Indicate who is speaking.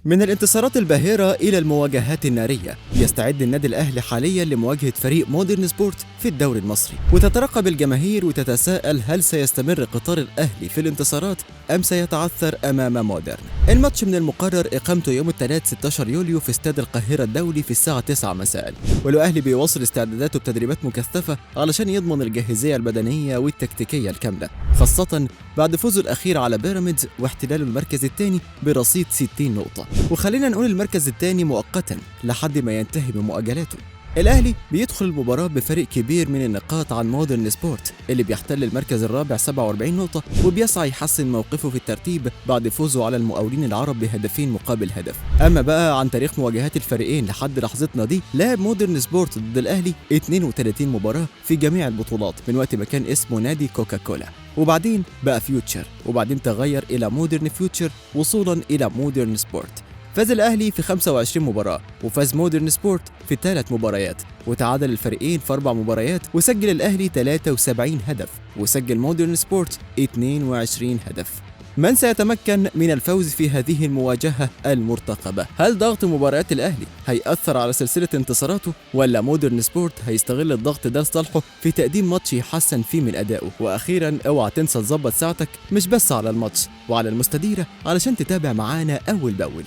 Speaker 1: من الانتصارات الباهرة إلى المواجهات النارية، يستعد النادي الأهلي حاليا لمواجهة فريق مودرن سبورت في الدوري المصري، وتترقب الجماهير وتتساءل هل سيستمر قطار الأهلي في الانتصارات أم سيتعثر أمام مودرن. الماتش من المقرر إقامته يوم الثلاث 16 يوليو في استاد القاهرة الدولي في الساعة 9 مساء، والأهلي بيواصل استعداداته بتدريبات مكثفة علشان يضمن الجاهزية البدنية والتكتيكية الكاملة، خاصة بعد فوزه الأخير على بيراميدز واحتلاله المركز الثاني برصيد 60 نقطة. وخلينا نقول المركز الثاني مؤقتا لحد ما ينتهي بمؤجلاته. الأهلي بيدخل المباراة بفريق كبير من النقاط عن مودرن سبورت اللي بيحتل المركز الرابع 47 نقطة، وبيسعى يحسن موقفه في الترتيب بعد فوزه على المقاولين العرب بهدفين مقابل هدف. أما بقى عن تاريخ مواجهات الفريقين لحد لحظتنا دي، لعب مودرن سبورت ضد الأهلي 32 مباراة في جميع البطولات من وقت ما كان اسمه نادي كوكاكولا، وبعدين بقى فيوتشر، وبعدين تغير إلى مودرن فيوتشر وصولا إلى مودرن سبورت. فاز الأهلي في 25 مباراة، وفاز مودرن سبورت في 3 مباريات، وتعادل الفريقين في 4 مباريات، وسجل الأهلي 73 هدف وسجل مودرن سبورت 22 هدف. من سيتمكن من الفوز في هذه المواجهة المرتقبة؟ هل ضغط مباريات الأهلي هيأثر على سلسلة انتصاراته، ولا مودرن سبورت هيستغل الضغط ده لصالحه في تقديم ماتش يحسن فيه من أدائه؟ وأخيرا اوعى تنسى تظبط ساعتك مش بس على الماتش وعلى المستديرة علشان تتابع معانا أول بأول.